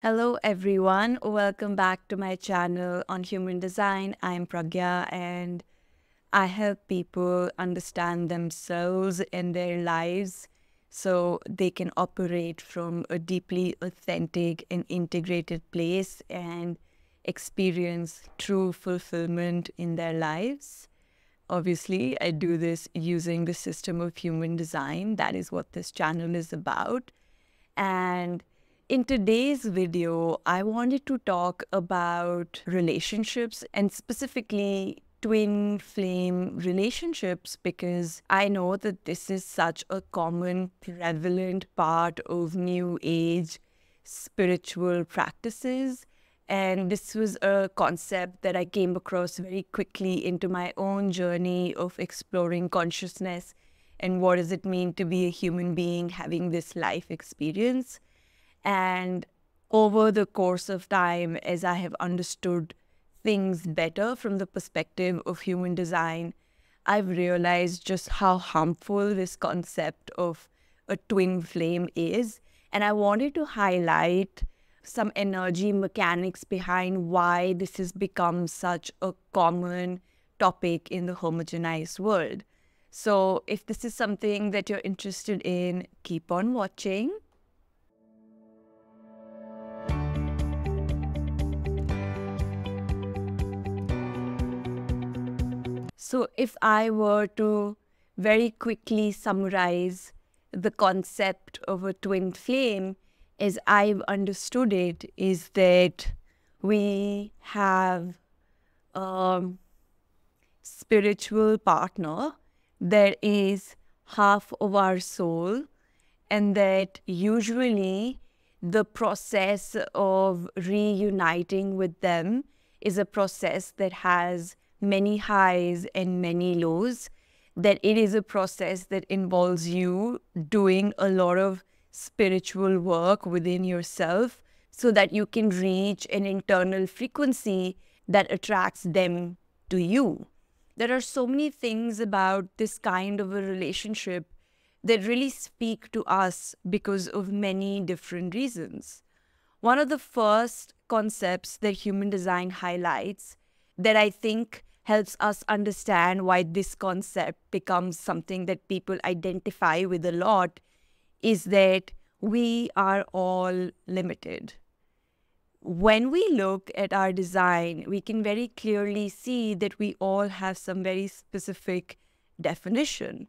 Hello everyone, welcome back to my channel on human design. I'm Pragya and I help people understand themselves and their lives so they can operate from a deeply authentic and integrated place and experience true fulfillment in their lives. Obviously, I do this using the system of human design. That is what this channel is about. And in today's video, I wanted to talk about relationships and specifically twin flame relationships because I know that this is such a common, prevalent part of New Age spiritual practices. And this was a concept that I came across very quickly into my own journey of exploring consciousness and what does it mean to be a human being having this life experience. And over the course of time, as I have understood things better from the perspective of human design, I've realized just how harmful this concept of a twin flame is. And I wanted to highlight some energy mechanics behind why this has become such a common topic in the homogenized world. So if this is something that you're interested in, keep on watching. So if I were to very quickly summarize the concept of a twin flame, as I've understood it, is that we have a spiritual partner that is half of our soul, and that usually the process of reuniting with them is a process that has many highs and many lows, that it is a process that involves you doing a lot of spiritual work within yourself so that you can reach an internal frequency that attracts them to you. There are so many things about this kind of a relationship that really speak to us because of many different reasons. One of the first concepts that human design highlights that I think helps us understand why this concept becomes something that people identify with a lot is that we are all limited. When we look at our design, we can very clearly see that we all have some very specific definition,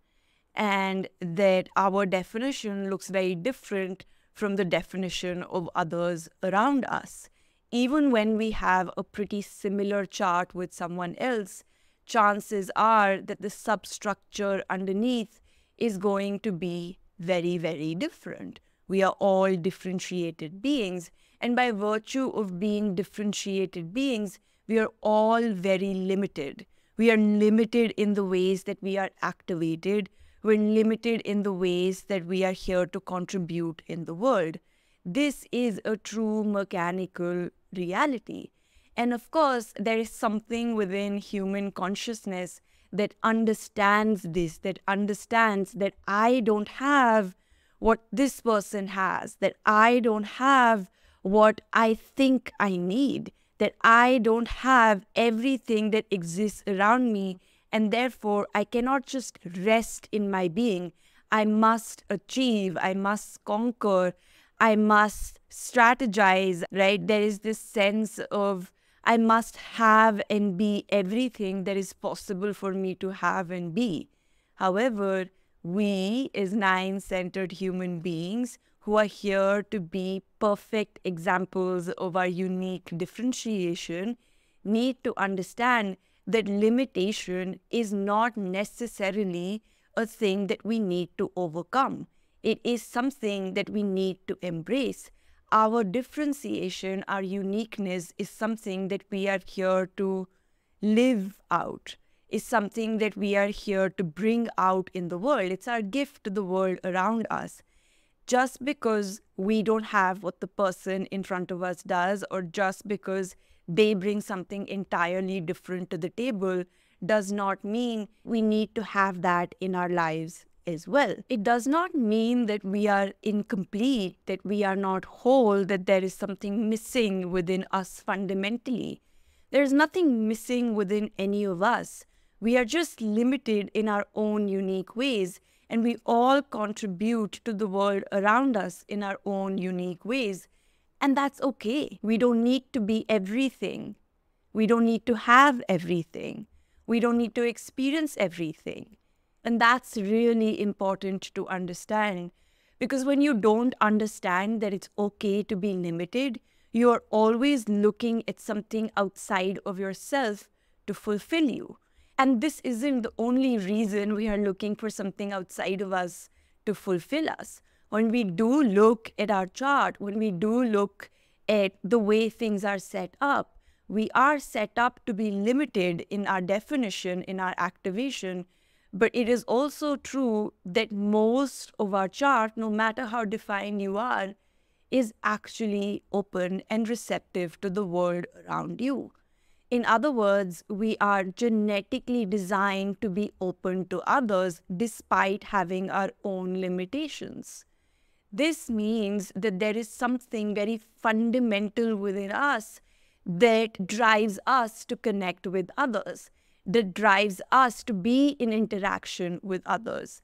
and that our definition looks very different from the definition of others around us. Even when we have a pretty similar chart with someone else, chances are that the substructure underneath is going to be very, very different. We are all differentiated beings, and by virtue of being differentiated beings, we are all very limited. We are limited in the ways that we are activated. We're limited in the ways that we are here to contribute in the world. This is a true mechanical reality. And of course, there is something within human consciousness that understands this, that understands that I don't have what this person has, that I don't have what I think I need, that I don't have everything that exists around me, and therefore I cannot just rest in my being. I must achieve, I must conquer, I must strategize, right? There is this sense of I must have and be everything that is possible for me to have and be. However, we as nine-centered human beings who are here to be perfect examples of our unique differentiation need to understand that limitation is not necessarily a thing that we need to overcome. It is something that we need to embrace. Our differentiation, our uniqueness is something that we are here to live out, is something that we are here to bring out in the world. It's our gift to the world around us. Just because we don't have what the person in front of us does, or just because they bring something entirely different to the table, does not mean we need to have that in our lives as well. It does not mean that we are incomplete, that we are not whole, that there is something missing within us fundamentally. There is nothing missing within any of us. We are just limited in our own unique ways, and we all contribute to the world around us in our own unique ways. And that's okay. We don't need to be everything. We don't need to have everything. We don't need to experience everything. And that's really important to understand, because when you don't understand that it's okay to be limited, you're always looking at something outside of yourself to fulfill you. And this isn't the only reason we are looking for something outside of us to fulfill us. When we do look at our chart, when we do look at the way things are set up, we are set up to be limited in our definition, in our activation. But it is also true that most of our chart, no matter how defined you are, is actually open and receptive to the world around you. In other words, we are genetically designed to be open to others despite having our own limitations. This means that there is something very fundamental within us that drives us to connect with others, that drives us to be in interaction with others.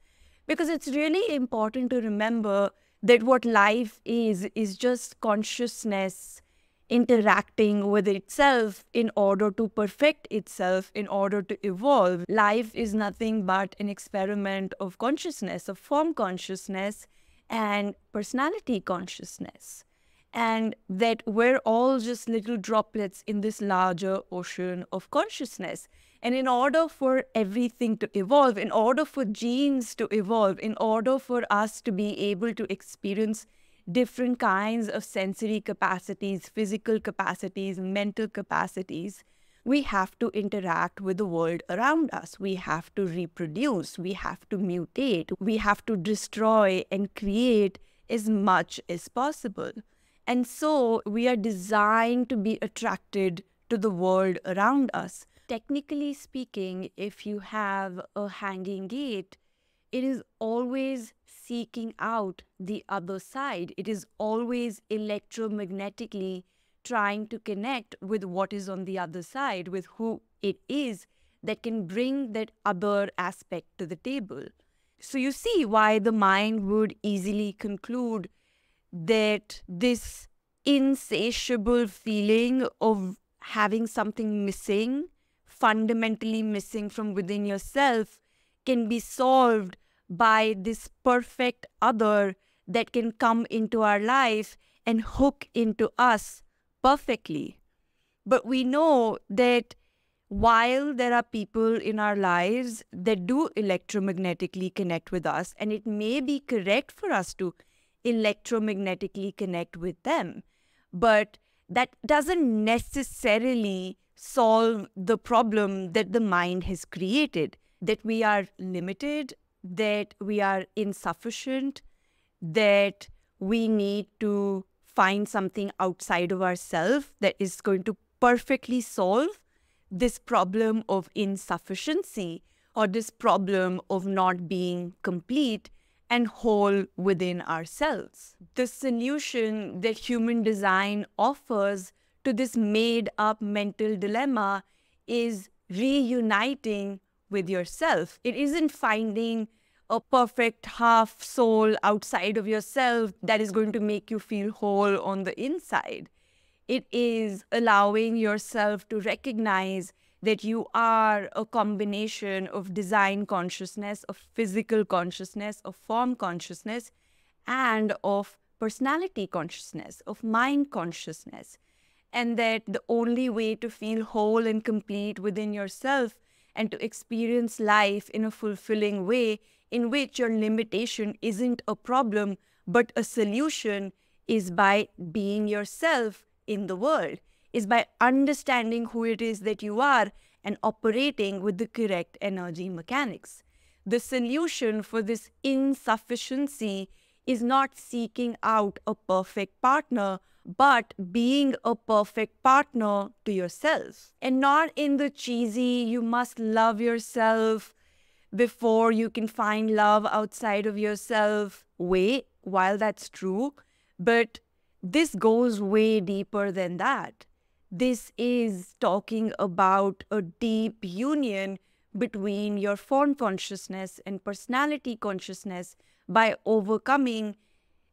Because it's really important to remember that what life is just consciousness interacting with itself in order to perfect itself, in order to evolve. Life is nothing but an experiment of consciousness, of form consciousness and personality consciousness. And that we're all just little droplets in this larger ocean of consciousness. And in order for everything to evolve, in order for genes to evolve, in order for us to be able to experience different kinds of sensory capacities, physical capacities, mental capacities, we have to interact with the world around us. We have to reproduce. We have to mutate. We have to destroy and create as much as possible. And so we are designed to be attracted to the world around us. Technically speaking, if you have a hanging gate, it is always seeking out the other side. It is always electromagnetically trying to connect with what is on the other side, with who it is that can bring that other aspect to the table. So you see why the mind would easily conclude that this insatiable feeling of having something missing, fundamentally missing from within yourself, can be solved by this perfect other that can come into our life and hook into us perfectly. But we know that while there are people in our lives that do electromagnetically connect with us, and it may be correct for us to electromagnetically connect with them, but that doesn't necessarily solve the problem that the mind has created, that we are limited, that we are insufficient, that we need to find something outside of ourselves that is going to perfectly solve this problem of insufficiency or this problem of not being complete and whole within ourselves. The solution that human design offers to this made-up mental dilemma is reuniting with yourself. It isn't finding a perfect half soul outside of yourself that is going to make you feel whole on the inside. It is allowing yourself to recognize that you are a combination of design consciousness, of physical consciousness, of form consciousness, and of personality consciousness, of mind consciousness. And that the only way to feel whole and complete within yourself and to experience life in a fulfilling way in which your limitation isn't a problem but a solution is by being yourself in the world, is by understanding who it is that you are and operating with the correct energy mechanics. The solution for this insufficiency is not seeking out a perfect partner, but being a perfect partner to yourself. And not in the cheesy, you must love yourself, before you can find love outside of yourself. Wait, while that's true, but this goes way deeper than that. This is talking about a deep union between your form consciousness and personality consciousness by overcoming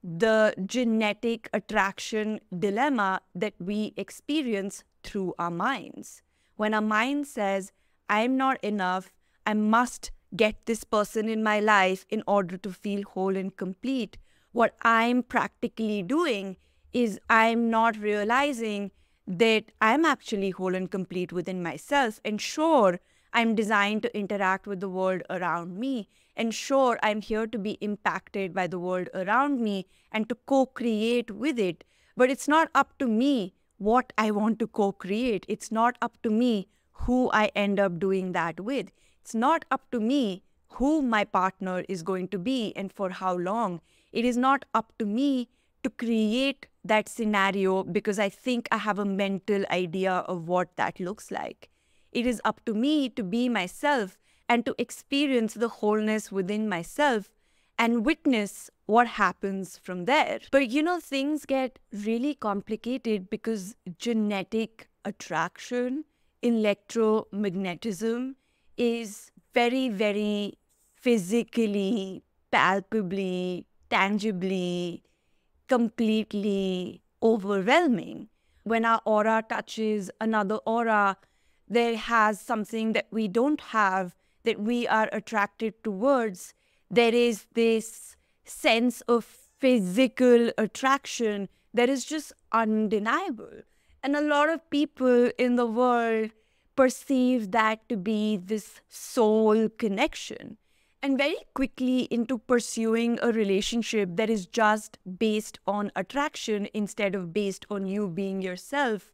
the genetic attraction dilemma that we experience through our minds. When our mind says, I'm not enough, I must get this person in my life in order to feel whole and complete, what I'm practically doing is I'm not realizing that I'm actually whole and complete within myself. And sure, I'm designed to interact with the world around me. And sure, I'm here to be impacted by the world around me and to co-create with it. But it's not up to me what I want to co-create. It's not up to me who I end up doing that with. It's not up to me who my partner is going to be and for how long. It is not up to me to create that scenario because I think I have a mental idea of what that looks like. It is up to me to be myself and to experience the wholeness within myself and witness what happens from there. But things get really complicated because genetic attraction, electromagnetism is very, very physically, palpably, tangibly, completely overwhelming. When our aura touches another aura, there has something that we don't have that we are attracted towards. There is this sense of physical attraction that is just undeniable. And a lot of people in the world perceive that to be this soul connection. And very quickly into pursuing a relationship that is just based on attraction instead of based on you being yourself,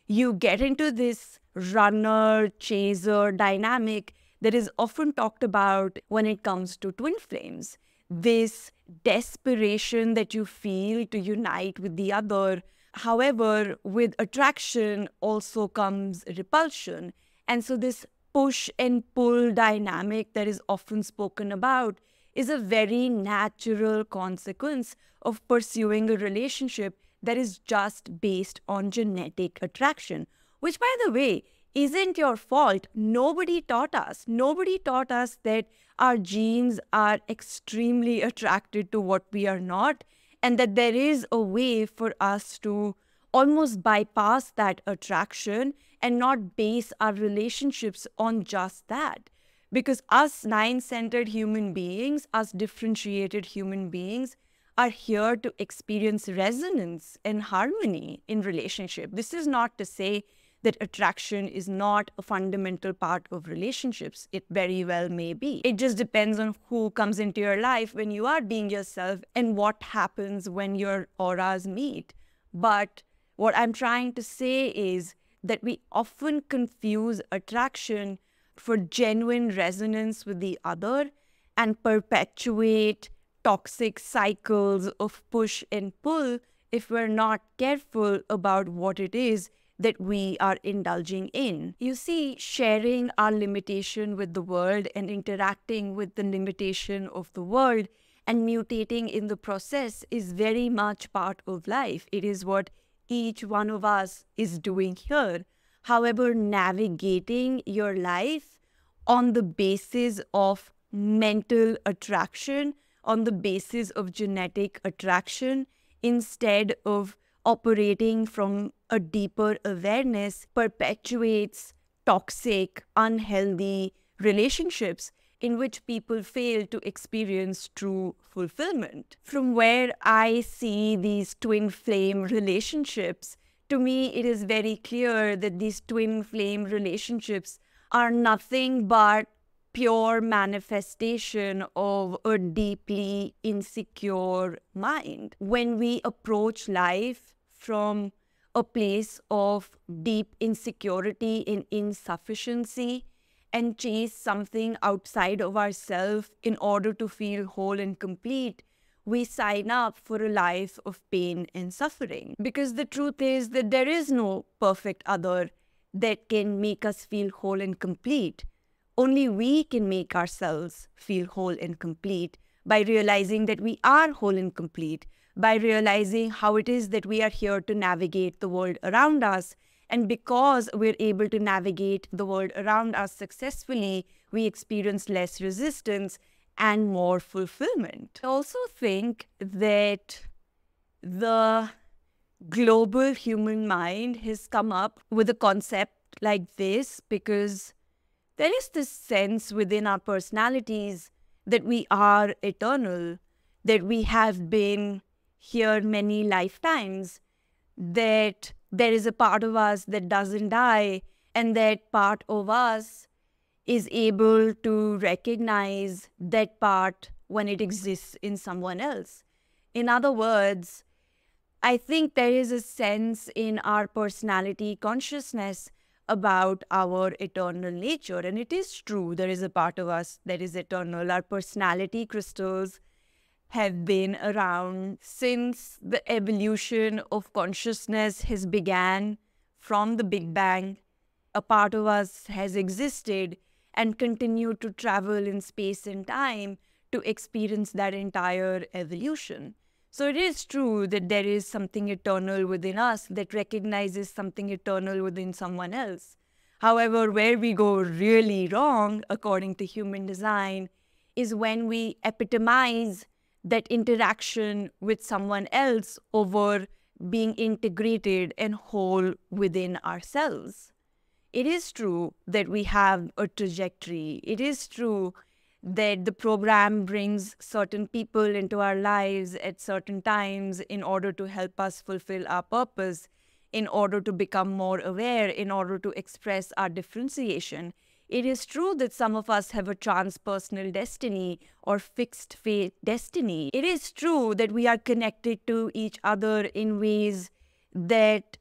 you get into this runner-chaser dynamic that is often talked about when it comes to twin flames. This desperation that you feel to unite with the other. However, with attraction also comes repulsion. And so this push and pull dynamic that is often spoken about is a very natural consequence of pursuing a relationship that is just based on genetic attraction, which, by the way, isn't your fault. Nobody taught us. Nobody taught us that our genes are extremely attracted to what we are not, and that there is a way for us to almost bypass that attraction and not base our relationships on just that. Because us nine-centered human beings, us differentiated human beings, are here to experience resonance and harmony in relationship. This is not to say that attraction is not a fundamental part of relationships. It very well may be. It just depends on who comes into your life when you are being yourself and what happens when your auras meet. But what I'm trying to say is that we often confuse attraction for genuine resonance with the other and perpetuate toxic cycles of push and pull if we're not careful about what it is that we are indulging in. You see, sharing our limitation with the world and interacting with the limitation of the world and mutating in the process is very much part of life. It is what each one of us is doing here. However, navigating your life on the basis of mental attraction, on the basis of genetic attraction, instead of operating from a deeper awareness, perpetuates toxic, unhealthy relationships in which people fail to experience true fulfillment. From where I see these twin flame relationships, to me it is very clear that these twin flame relationships are nothing but pure manifestation of a deeply insecure mind. When we approach life from a place of deep insecurity and insufficiency and chase something outside of ourselves in order to feel whole and complete, we sign up for a life of pain and suffering. Because the truth is that there is no perfect other that can make us feel whole and complete. Only we can make ourselves feel whole and complete by realizing that we are whole and complete, by realizing how it is that we are here to navigate the world around us. And because we're able to navigate the world around us successfully, we experience less resistance and more fulfillment. I also think that the global human mind has come up with a concept like this because there is this sense within our personalities that we are eternal, that we have been here many lifetimes, that there is a part of us that doesn't die, and that part of us is able to recognize that part when it exists in someone else. In other words, I think there is a sense in our personality consciousness about our eternal nature. And it is true, there is a part of us that is eternal. Our personality crystals have been around since the evolution of consciousness has began from the Big Bang. A part of us has existed and continued to travel in space and time to experience that entire evolution. So it is true that there is something eternal within us that recognizes something eternal within someone else. However, where we go really wrong, according to human design, is when we epitomize that interaction with someone else over being integrated and whole within ourselves. It is true that we have a trajectory. It is true that the program brings certain people into our lives at certain times in order to help us fulfill our purpose, in order to become more aware, in order to express our differentiation. It is true that some of us have a transpersonal destiny or fixed fate destiny. It is true that we are connected to each other in ways that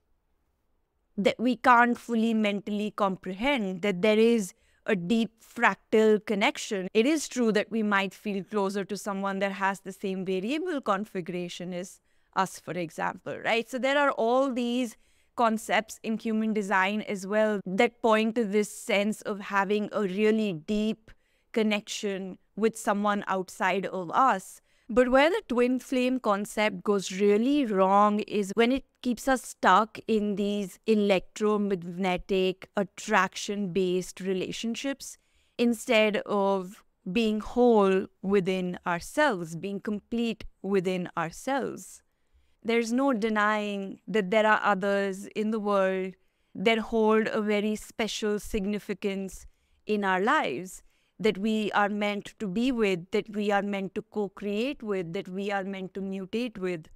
we can't fully mentally comprehend, that there is a deep fractal connection. It is true that we might feel closer to someone that has the same variable configuration as us, for example, right? So there are all these concepts in human design as well that point to this sense of having a really deep connection with someone outside of us. But where the twin flame concept goes really wrong is when it keeps us stuck in these electromagnetic attraction-based relationships instead of being whole within ourselves, being complete within ourselves. There's no denying that there are others in the world that hold a very special significance in our lives, that we are meant to be with, that we are meant to co-create with, that we are meant to mutate with.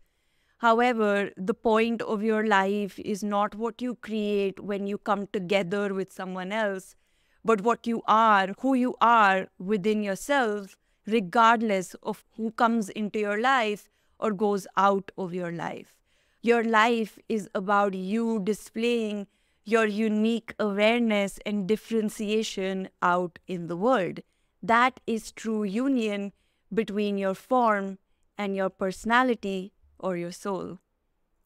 However, the point of your life is not what you create when you come together with someone else, but what you are, who you are within yourself, regardless of who comes into your life or goes out of your life. Your life is about you displaying your unique awareness and differentiation out in the world. That is true union between your form and your personality or your soul.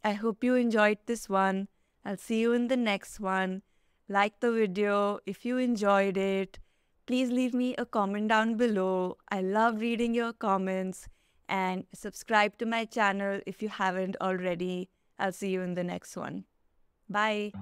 I hope you enjoyed this one. I'll see you in the next one. Like the video if you enjoyed it. Please leave me a comment down below. I love reading your comments. And subscribe to my channel if you haven't already. I'll see you in the next one. Bye.